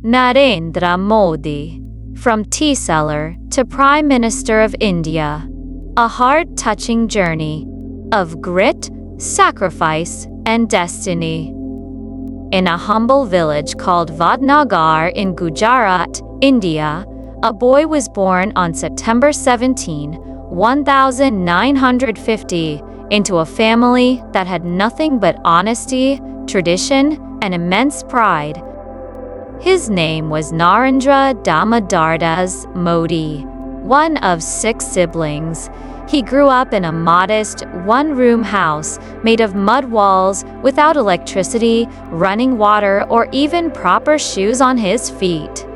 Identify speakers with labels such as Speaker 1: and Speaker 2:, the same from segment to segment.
Speaker 1: Narendra Modi. From tea seller to Prime Minister of India. A heart-touching journey of grit, sacrifice, and destiny. In a humble village called Vadnagar in Gujarat, India, a boy was born on September 17, 1950, into a family that had nothing but honesty, tradition, and immense pride. His name was Narendra Damodar Modi, one of 6 siblings. He grew up in a modest, one-room house made of mud walls without electricity, running water, or even proper shoes on his feet.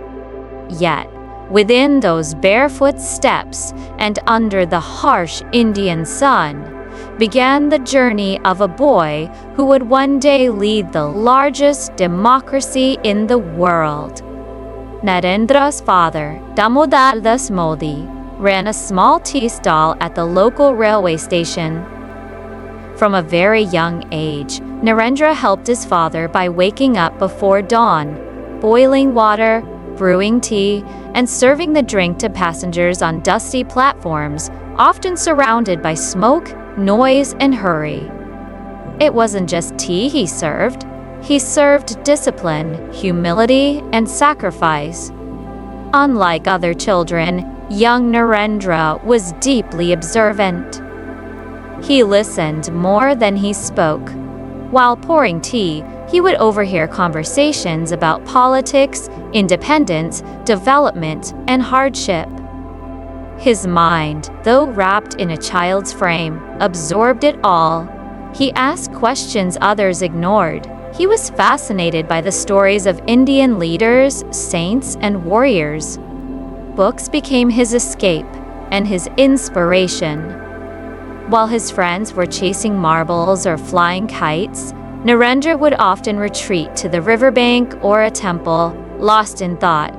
Speaker 1: Yet, within those barefoot steps and under the harsh Indian sun, began the journey of a boy who would one day lead the largest democracy in the world. Narendra's father, Damodar Das Modi, ran a small tea stall at the local railway station. From a very young age, Narendra helped his father by waking up before dawn, boiling water, brewing tea, and serving the drink to passengers on dusty platforms, often surrounded by smoke, noise, and hurry. It wasn't just tea he served discipline, humility, and sacrifice. Unlike other children, young Narendra was deeply observant. He listened more than he spoke. While pouring tea, he would overhear conversations about politics, independence, development, and hardship. His mind, though wrapped in a child's frame, absorbed it all. He asked questions others ignored. He was fascinated by the stories of Indian leaders, saints, and warriors. Books became his escape and his inspiration. While his friends were chasing marbles or flying kites, Narendra would often retreat to the riverbank or a temple, lost in thought.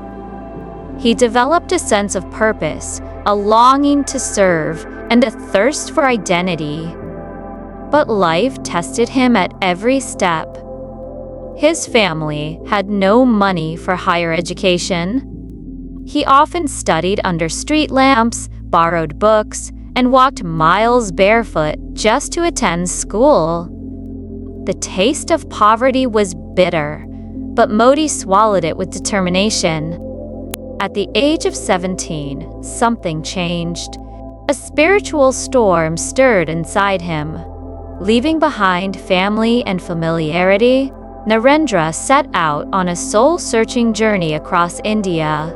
Speaker 1: He developed a sense of purpose, a longing to serve, and a thirst for identity. But life tested him at every step. His family had no money for higher education. He often studied under street lamps, borrowed books, and walked miles barefoot just to attend school. The taste of poverty was bitter, but Modi swallowed it with determination. At the age of 17, something changed. A spiritual storm stirred inside him. Leaving behind family and familiarity, Narendra set out on a soul-searching journey across India.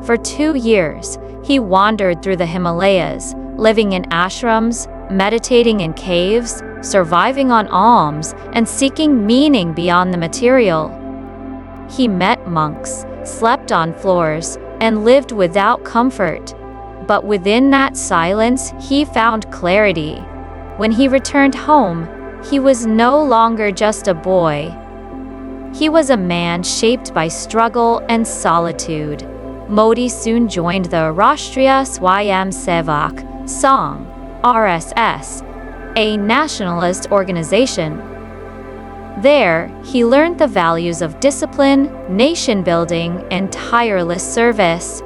Speaker 1: For 2 years, he wandered through the Himalayas, living in ashrams, meditating in caves, surviving on alms, and seeking meaning beyond the material. He met monks, slept on floors, and lived without comfort. But within that silence, he found clarity. When he returned home, he was no longer just a boy. He was a man shaped by struggle and solitude. Modi soon joined the Rashtriya Swayamsevak Sangh, RSS, a nationalist organization. There, he learned the values of discipline, nation-building, and tireless service.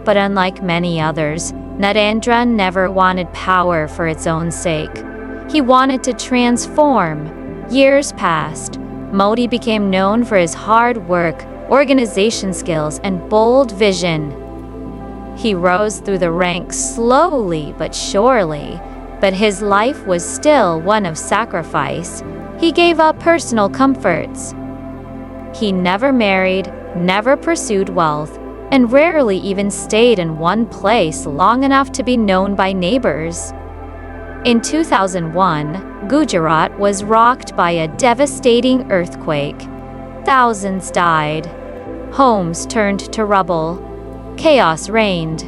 Speaker 1: But unlike many others, Narendra never wanted power for its own sake. He wanted to transform. Years passed. Modi became known for his hard work, organization skills, and bold vision. He rose through the ranks slowly but surely, but his life was still one of sacrifice. He gave up personal comforts. He never married, never pursued wealth, and rarely even stayed in one place long enough to be known by neighbors. In 2001, Gujarat was rocked by a devastating earthquake. Thousands died. Homes turned to rubble. Chaos reigned.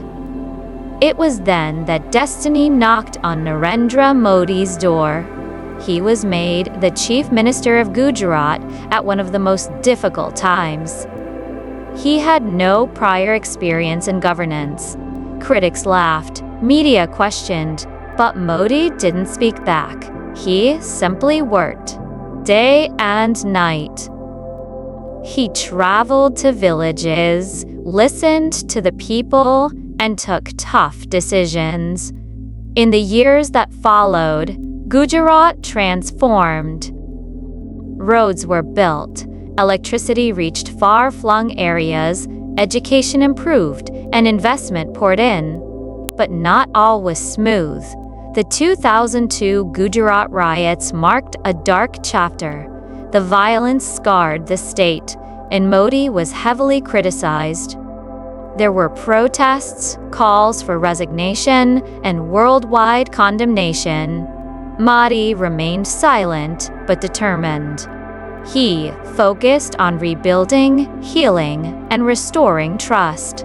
Speaker 1: It was then that destiny knocked on Narendra Modi's door. He was made the Chief Minister of Gujarat at one of the most difficult times. He had no prior experience in governance. Critics laughed, media questioned, but Modi didn't speak back. He simply worked, day and night. He traveled to villages, listened to the people, and took tough decisions. In the years that followed, Gujarat transformed. Roads were built, electricity reached far-flung areas, education improved, and investment poured in. But not all was smooth. The 2002 Gujarat riots marked a dark chapter. The violence scarred the state, and Modi was heavily criticized. There were protests, calls for resignation, and worldwide condemnation. Modi remained silent but determined. He focused on rebuilding, healing, and restoring trust.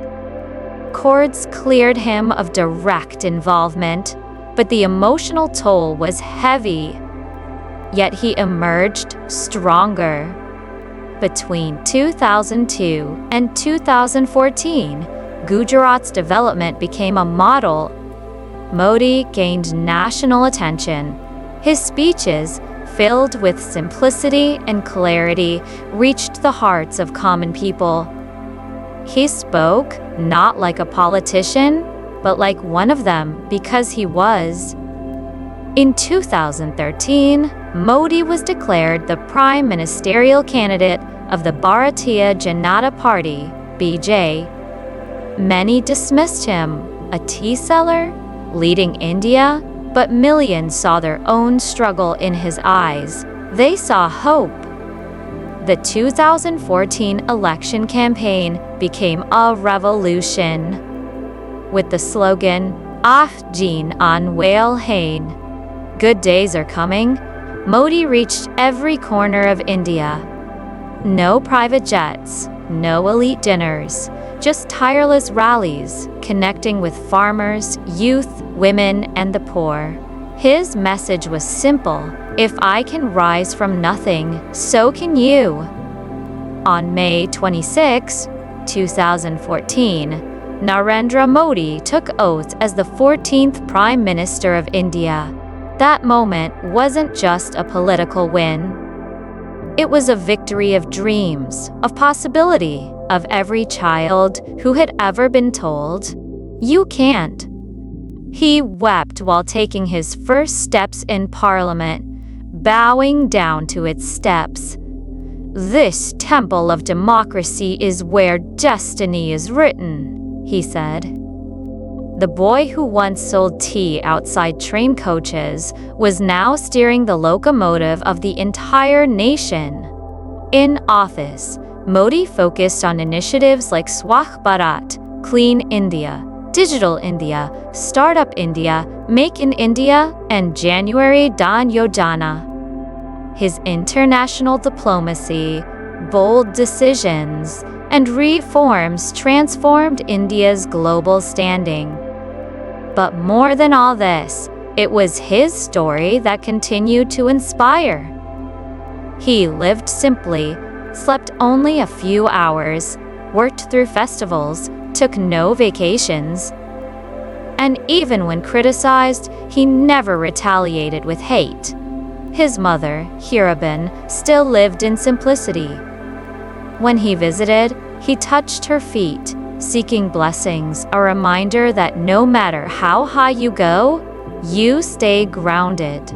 Speaker 1: Courts cleared him of direct involvement, but the emotional toll was heavy. Yet he emerged stronger. Between 2002 and 2014, Gujarat's development became a model. Modi gained national attention. His speeches, filled with simplicity and clarity, reached the hearts of common people. He spoke not like a politician, but like one of them because he was. In 2013, Modi was declared the prime ministerial candidate of the Bharatiya Janata Party, BJ. Many dismissed him, a tea seller, leading India, but millions saw their own struggle in his eyes. They saw hope. The 2014 election campaign became a revolution. With the slogan, "Ah Jeen An Whale Hain," good days are coming, Modi reached every corner of India. No private jets, no elite dinners, just tireless rallies connecting with farmers, youth, women, and the poor. His message was simple: if I can rise from nothing, so can you. On May 26, 2014, Narendra Modi took oath as the 14th Prime Minister of India. That moment wasn't just a political win. It was a victory of dreams, of possibility, of every child who had ever been told, "You can't." He wept while taking his first steps in Parliament, bowing down to its steps. "This temple of democracy is where destiny is written," he said. The boy who once sold tea outside train coaches was now steering the locomotive of the entire nation. In office, Modi focused on initiatives like Swachh Bharat, Clean India, Digital India, Startup India, Make in India, and January Dan Yojana. His international diplomacy, bold decisions, and reforms transformed India's global standing. But more than all this, it was his story that continued to inspire. He lived simply, slept only a few hours, worked through festivals, took no vacations. And even when criticized, he never retaliated with hate. His mother, Hiraben, still lived in simplicity. When he visited, he touched her feet, seeking blessings, a reminder that no matter how high you go, you stay grounded.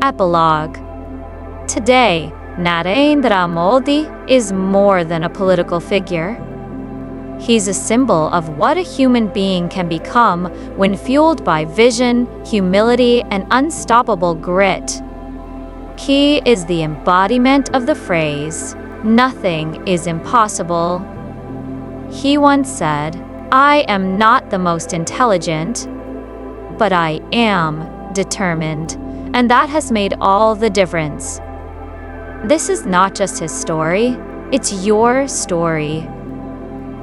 Speaker 1: Epilogue. Today, Narendra Modi is more than a political figure. He's a symbol of what a human being can become when fueled by vision, humility, and unstoppable grit. He is the embodiment of the phrase, "Nothing is impossible." He once said, "I am not the most intelligent, but I am determined," and that has made all the difference. This is not just his story, it's your story.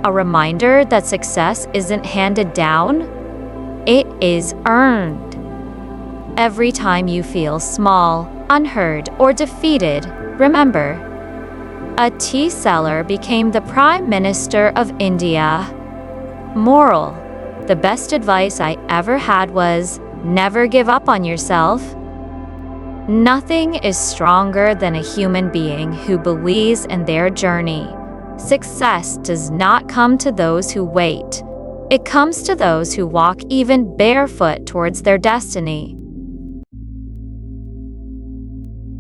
Speaker 1: A reminder that success isn't handed down, it is earned. Every time you feel small, unheard, or defeated, remember, a tea seller became the Prime Minister of India. Moral: the best advice I ever had was, never give up on yourself. Nothing is stronger than a human being who believes in their journey. Success does not come to those who wait. It comes to those who walk even barefoot towards their destiny.